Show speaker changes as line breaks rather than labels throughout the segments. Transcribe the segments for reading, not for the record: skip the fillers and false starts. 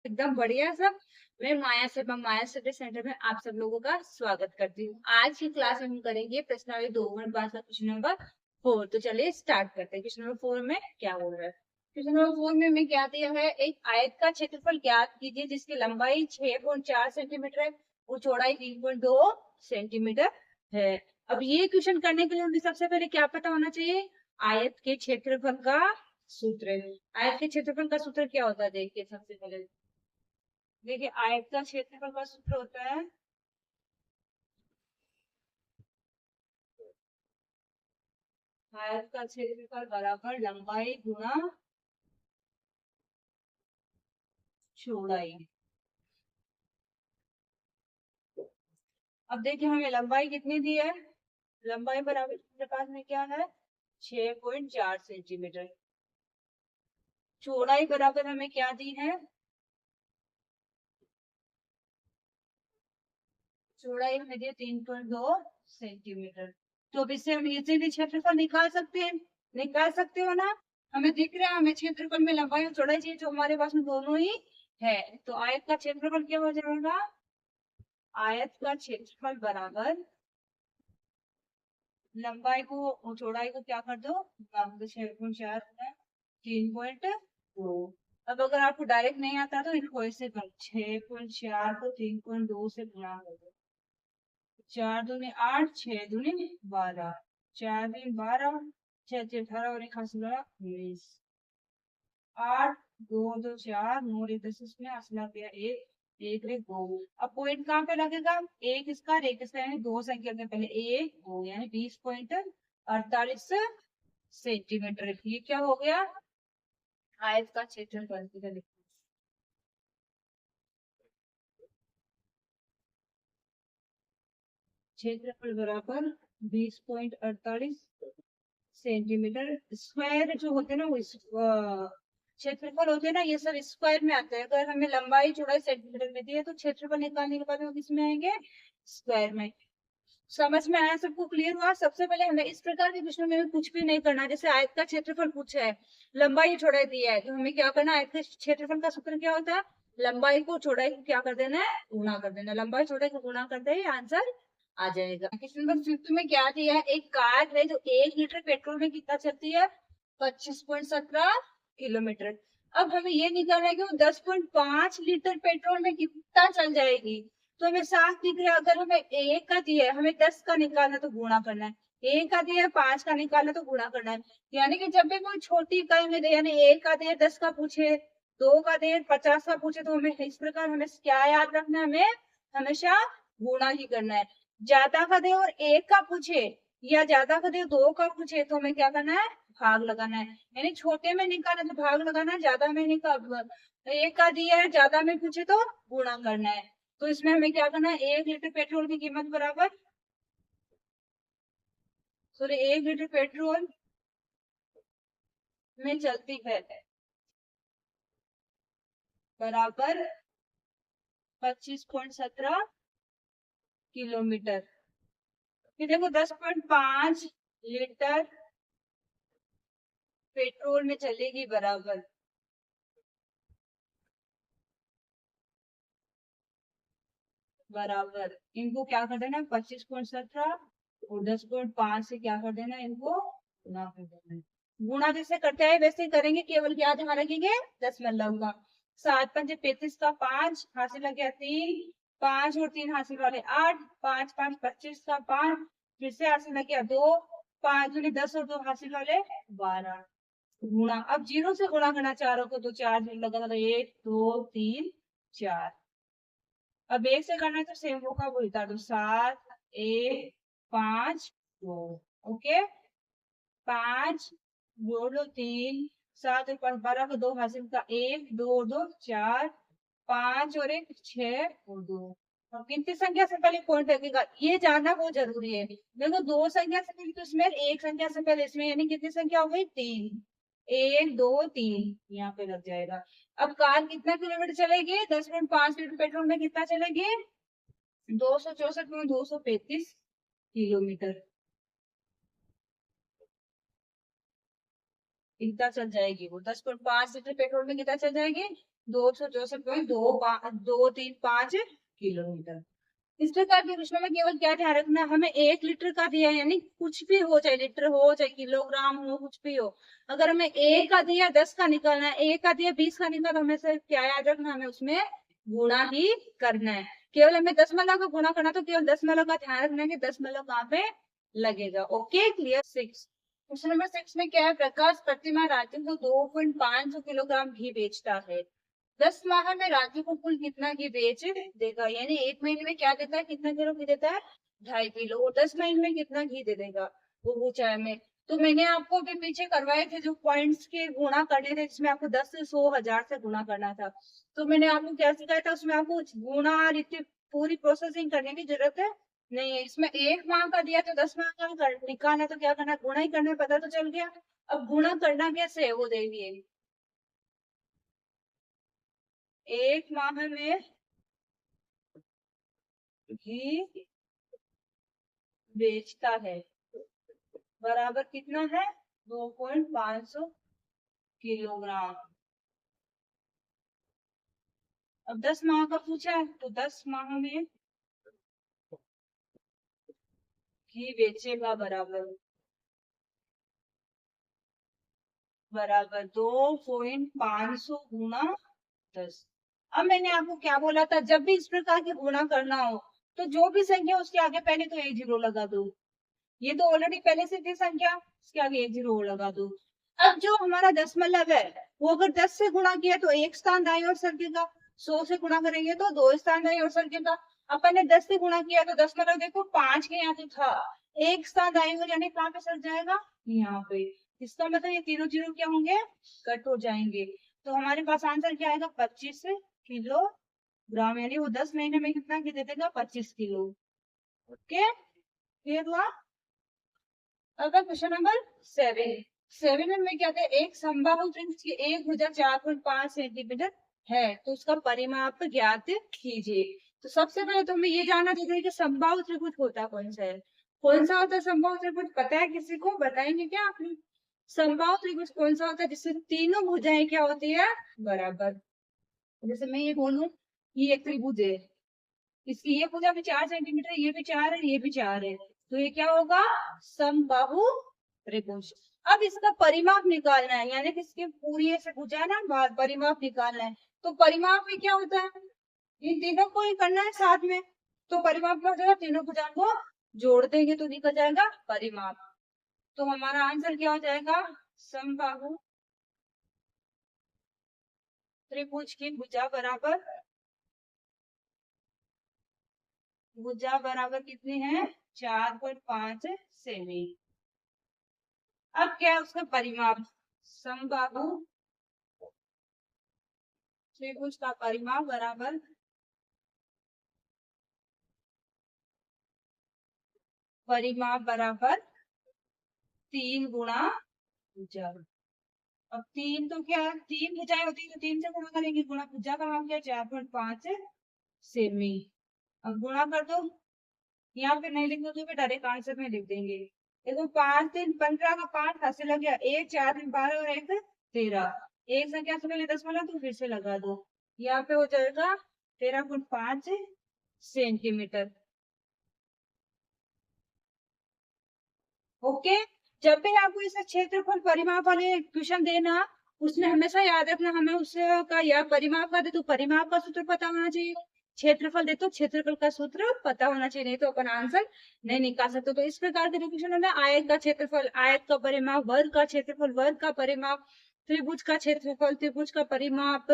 एकदम बढ़िया सब। मैं माया स्टडी सेंटर में आप सब लोगों का स्वागत करती हूँ। आज की क्लास में हम करेंगे प्रश्नावली 2 का क्वेश्चन नंबर 4। तो चलिए स्टार्ट करते हैं। क्वेश्चन नंबर 4 में क्या बोल रहा है? क्वेश्चन नंबर 4 में हमें क्या दिया है? एक आयत का क्षेत्रफल ज्ञात कीजिए जिसकी लंबाई 6.4 सेंटीमीटर है और चौड़ाई 3.2 सेंटीमीटर है। अब ये क्वेश्चन करने के लिए हमें सबसे पहले क्या पता होना चाहिए? आयत के क्षेत्रफल का सूत्र। आयत के क्षेत्रफल का सूत्र क्या होता है? देखिए सबसे पहले देखिए, आयत का क्षेत्रफल का सूत्र होता है आयत का क्षेत्रफल बराबर लंबाई गुना चौड़ाई। अब देखिए हमें लंबाई कितनी दी है? लंबाई बराबर हमारे पास में क्या है? 6.4 सेंटीमीटर। चौड़ाई बराबर हमें क्या दी है? चौड़ाई हमें दी 3.2 सेंटीमीटर। तो अब इससे हम इजीली क्षेत्रफल निकाल सकते हैं। निकाल सकते हो ना? हमें दिख रहा है हमें क्षेत्रफल में लंबाई और चौड़ाई चाहिए, जो हमारे पास में दोनों ही है। तो आयत का क्षेत्रफल क्या हो जाएगा? आयत का क्षेत्रफल बराबर लंबाई को चौड़ाई को क्या कर दो? 6.4 3.2। अब अगर आपको डायरेक्ट नहीं आता तो इनको ऐसे कर 6.4 को 3.2 से गुणा कर दो। 4 दूनी 8, 6 दूनी 12, 4 दिन 12, 6 18 और 19। 8 2 2 4 9 1 10 इसमें असला गया एक एक रे दो। अब पॉइंट कहाँ पे लगेगा? एक इसका यानी दो संख्या के पहले एक दो यानी 20.48 सेंटीमीटर। ये क्या हो गया? आयत का क्षेत्रफल। क्षेत्रफल बराबर 20.48 सेंटीमीटर स्क्वायर। जो होते हैं ना वो क्षेत्रफल होते हैं ना, ये सब स्क्वायर में आते हैं। अगर हमें लंबाई चौड़ाई सेंटीमीटर में दी है तो क्षेत्रफल निकालने के बाद वो किस में आएंगे? स्क्वायर में। समझ में आया? सबको क्लियर हुआ? सबसे पहले हमें इस प्रकार के प्रश्नों में कुछ भी नहीं करना। जैसे आयत का क्षेत्रफल पूछा है, लंबाई चौड़ाई दिया है, तो हमें क्या करना? आयत के क्षेत्रफल का सूत्र क्या होता है? लंबाई को चौड़ाई को क्या कर देना है? गुणा कर देना। लंबाई चौड़ाई को गुणा करते ही आंसर आ जाएगा। क्वेश्चन नंबर 5 में क्या दिया है? एक कार है जो 1 लीटर पेट्रोल में कितना चलती है? 25.17 किलोमीटर। अब हमें ये निकालना है कि वो 10.5 लीटर पेट्रोल में कितना चल जाएगी। तो हमें साफ दिख रहा है, अगर हमें एक का दिया है हमें 10 का निकालना तो गुणा करना है, एक का दिया है 5 का निकालना तो गुणा करना है। यानी कि जब भी कोई छोटी इकाई में दे, यानी एक का दिया 10 का पूछे, दो का दिया 50 का पूछे, तो हमें इस प्रकार हमें क्या याद रखना है? हमें हमेशा गुणा ही करना है। ज्यादा का दे और एक का पूछे या ज्यादा का दे दो का पूछे तो हमें क्या करना है? भाग लगाना है। यानी छोटे में निकालना तो भाग लगाना है, ज्यादा में निकाल एक का दिया है ज्यादा में पूछे तो गुणा करना है। तो इसमें हमें क्या करना है? 1 लीटर पेट्रोल की कीमत बराबर, सॉरी 1 लीटर पेट्रोल में चलती है बराबर 25.17 किलोमीटर। फिर देखो 10.5 लीटर पेट्रोल में चलेगी बराबर बराबर इनको क्या कर देना? 25.17 और 10.5 से क्या कर देना? इनको गुणा कर देना है। गुणा जैसे करते हैं वैसे ही करेंगे, केवल क्या ध्यान रखेंगे? 10 का 7 5 35 का 5 हासिल लग गया 3, 5 और 3 हासिल वाले 8, 5 5 25 का 5 फिर से हासिल लग गया 2, 5 दूनी 10 और 2 हासिल वाले 12। गुणा, अब जीरो से गुणा करना चारों को तो 4 जीरो लगा तो 1 2 3 4। अब एक से करना है तो सेम वो का बोलता तो 7 1 5 2। ओके, 5 जोड़ लो 3, 7 और 5 12 को 2 हासिल का 1 2 2 4, 5 और 1 6 और 2। और कितनी संख्या से पहले पॉइंट लगेगा ये जानना बहुत जरूरी है। देखो दो संख्या से पहले तो इसमें, एक संख्या से पहले इसमें, यानी कितनी संख्या हो गई? 3, 1 2 3 यहाँ पे लग जाएगा। अब कार कितना किलोमीटर चलेगी? 10.5 लीटर पेट्रोल में कितना चलेगी? 264 में 235 किलोमीटर कितना चल जाएगी? वो 10.5 लीटर पेट्रोल में कितना चल जाएगी? 264.235 किलोमीटर। इस प्रकार के प्रश्नों में केवल क्या ध्यान रखना, हमें 1 लीटर का दिया है, यानी कुछ भी हो, चाहे लीटर हो चाहे किलोग्राम हो, कुछ भी हो, अगर हमें 1 का दिया 10 का निकालना है, 1 का दिया 20 का निकालना, तो हमें सिर्फ क्या याद रखना, हमें उसमें गुणा ही करना है। केवल हमें दशमलव का गुणा करना, तो केवल दशमलव का ध्यान रखना है कि दशमलव कहाँ पे लगेगा। Okay, clear. 6, क्वेश्चन नंबर 6 में क्या है, प्रकाश प्रतिमा राजू को 2.5 किलोग्राम घी बेचता है। 10 माह में राजू को कुल कितना घी बेच देगा, यानी 1 महीने में क्या देता है, कितना किलो घी देता है, 2.5 किलो, और 10 महीने में कितना घी दे देगा, वो पूछा है हमें। तो मैंने आपको भी पीछे करवाए थे जो पॉइंट्स के गुणा करने थे, जिसमें आपको 10 से 100 1000 से गुणा करना था। तो मैंने आपको क्या सिखाया था, उसमें आपको गुणा इतनी पूरी प्रोसेसिंग करने की जरूरत है नहीं है। इसमें 1 माह का दिया तो 10 माह का निकालना, तो क्या करना, गुणा ही करना है, पता तो चल गया। अब गुणा करना कैसे है वो देखिए। 1 माह में घी बेचता है बराबर कितना है, 2.5 किलोग्राम। अब 10 माह का पूछा है, तो 10 माह में घी बेचेगा बराबर बराबर 2.5 गुना 10। अब मैंने आपको क्या बोला था, जब भी इस प्रकार के गुणा करना हो, तो जो भी संख्या उसके आगे पहले तो 1 जीरो लगा दो। ये तो ऑलरेडी पहले से थी संख्या, इसके आगे 1 जीरो लगा दो। अब जो हमारा दशमलव है, वो अगर 10 से गुणा किया तो 1 स्थान दाईं ओर सरकेगा, 100 से गुणा करेंगे तो 2 स्थान दाईं ओर सरकेगा। अपन ने 10 से गुणा किया तो दशमलव देखो 5 के यहाँ तो था, 1 स्थान दाईं ओर, यानी कहाँ पे सर जाएगा, यहाँ पे। इसका मतलब ये तीनों जीरो क्या होंगे, कट हो जाएंगे। तो हमारे पास आंसर क्या आएगा, 25 किलोग्राम, यानी वो 10 महीने में कितना की दे देगा, 25 किलो। ओके, क्लियर हुआ। अगर क्वेश्चन नंबर 7 में क्या था, एक समबाहु त्रिभुज की एक भुजा 4.5 सेंटीमीटर है, तो उसका परिमाप ज्ञात कीजिए। तो सबसे पहले तो हमें ये जानना चाहिए कि समबाहु त्रिभुज होता कौन सा है, कौन सा होता है समबाहु त्रिभुज, पता है किसी को, बताएंगे क्या आपने। समबाहु त्रिभुज कौन सा होता है, जिससे तीनों भुजाएं क्या होती है, बराबर। जैसे मैं ये बोलूं, ये एक त्रिभुज है, इसकी ये भुजा भी 4 सेंटीमीटर, ये भी 4 है, ये भी 4 है, तो ये क्या होगा, समबाहु त्रिभुज। अब इसका परिमाप निकालना है, यानी कि इसकी पूरी ऐसे भुजा है ना, परिमाप निकालना है। तो परिमाप में क्या होता है, इन तीनों को ही करना है साथ में। तो परिमाप क्या हो जाएगा, तीनों भुजाओं को जोड़ देंगे तो निकल जाएगा परिमाप। तो हमारा आंसर क्या हो जाएगा, समबाहु त्रिभुज की भुजा बराबर कितनी है, 4.5 सेमी। अब क्या है उसका परिमाप, समबाहु त्रिभुज का परिमाप बराबर परिमाप बराबर 3 गुणा भुजा। अब 3 तो क्या है, 3 भुजाएं होती है तो 3 से गुणा करेंगे, गुणा भुजा का मान क्या, 4.5 सेमी। अब गुणा कर दो, यहाँ पे नहीं लिख दो तो डायरेक्ट आंसर में लिख देंगे। देखो 5 3 15 का 5 हाथ से लग गया, 1 4 3 12 और 1 13, एक संख्या से पहले 10 वाला तो फिर से लगा दो, यहाँ पे हो जाएगा 13.5 सेंटीमीटर। ओके, जब भी आपको इसे क्षेत्रफल परिमाप वाले क्वेश्चन देना, उसमें हमेशा याद रखना, हमें उसका या परिमाप का दे तो परिमाप का सूत्र पता होना चाहिए, क्षेत्रफल दे तो क्षेत्रफल का सूत्र पता होना चाहिए, नहीं तो अपन आंसर नहीं निकाल सकते। तो इस प्रकार के क्वेश्चन है ना, आयत का क्षेत्रफल, आयत का परिमाप, वर्ग का क्षेत्रफल, वर्ग का परिमाप, त्रिभुज का क्षेत्रफल, त्रिभुज का परिमाप,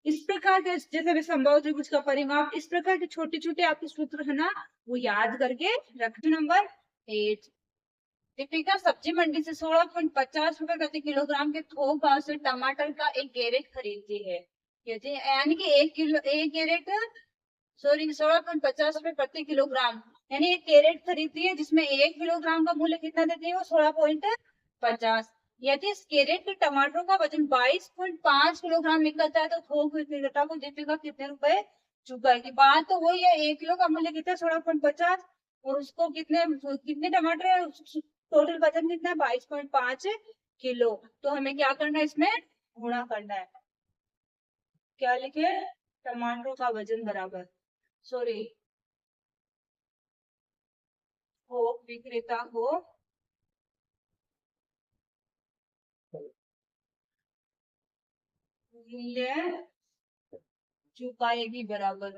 इस प्रकार के जैसे भी संभव त्रिभुज का परिमाप, इस प्रकार के छोटे छोटे आपके सूत्र है ना, वो याद करके रख। नंबर 8, दीपिका सब्जी मंडी से 16.50 रुपए प्रति किलोग्राम के थोक भाव से टमाटर का एक कैरेट खरीदती है, यानी कि 1 कैरेट, सॉरी 16.50 रुपए प्रति किलोग्राम, यानी 1 कैरेट खरीदती है, जिसमें 1 किलोग्राम का मूल्य कितना देती है वो 16.50। यदि इस कैरेट के टमाटरों का वजन 22.5 किलोग्राम निकलता है तो थोक विक्रेता को दीपिका कितने रुपए चुकाएगी। बात तो वही है, 1 किलो का मूल्य कितना 16.50, और उसको कितने कितने टमाटर है, टोटल वजन कितना है 22.5 किलो। तो हमें क्या करना है, इसमें गुणा करना है। क्या लिखे, टमाटरों का वजन बराबर, सॉरी, हो विक्रेता को मूल्य चुकाएगी बराबर,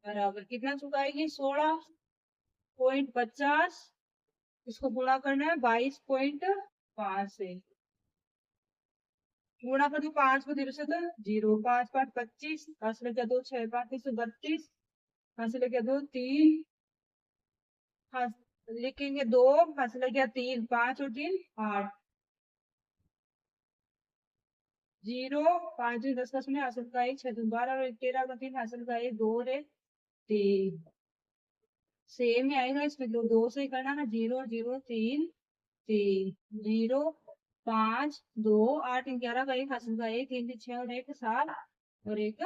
बराबर कितना चुकाएगी, 16.50, इसको गुणा करना है 22.5 से, गुणा कर दो 5 को 0 से, तो 0, 5 5 25, 5 से लगे 2, 6 5 32, 5 से लगे 2 3, हाँ लिखेंगे 2, 5 से लगे 3, 5 और 3 8, 0, 5 10 का सुने हासिल का 1, 6 12 और 13 का 3 हासिल का 1, 2 रे 3, सेम ही आएगा इसमें, दो से ही करना है, 0 0 3 3 0 5 2 8 11 का 1 हासिल का 1, 3 6 और 1 7 और 1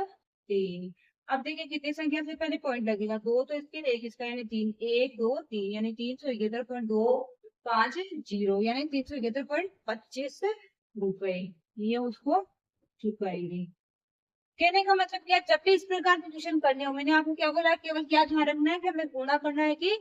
3। अब देखिए कितनी संख्या से पहले पॉइंट लगेगा, 2 तो इसके, 1 इसका, यानी 3, 1 2 3, यानी 371.25 यानी 371.25 रुपए ये उसको चुकाएगी। कहने का मतलब क्या, जब भी इस प्रकार की क्वेश्चन करने हो, मैंने आपको क्या बोला, केवल क्या ध्यान रखना है कि हमें गुणा करना है कि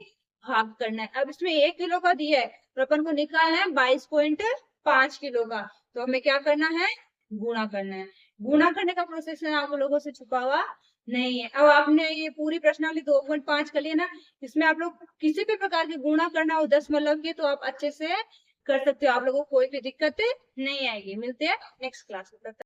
भाग करना है। अब इसमें 1 किलो का दिया है और अपन को निकालना है 22.5 किलो का, तो हमें क्या करना है, गुणा करना है। गुणा करने का प्रोसेस है आप लोगों से छुपा हुआ नहीं है। अब आपने ये पूरी प्रश्नावली 2.5 कर लिया ना, इसमें आप लोग किसी भी प्रकार की गुणा करना हो दशमलव के, तो आप अच्छे से कर सकते हो, आप लोगों को कोई भी दिक्कत नहीं आएगी। मिलते हैं नेक्स्ट क्लास में।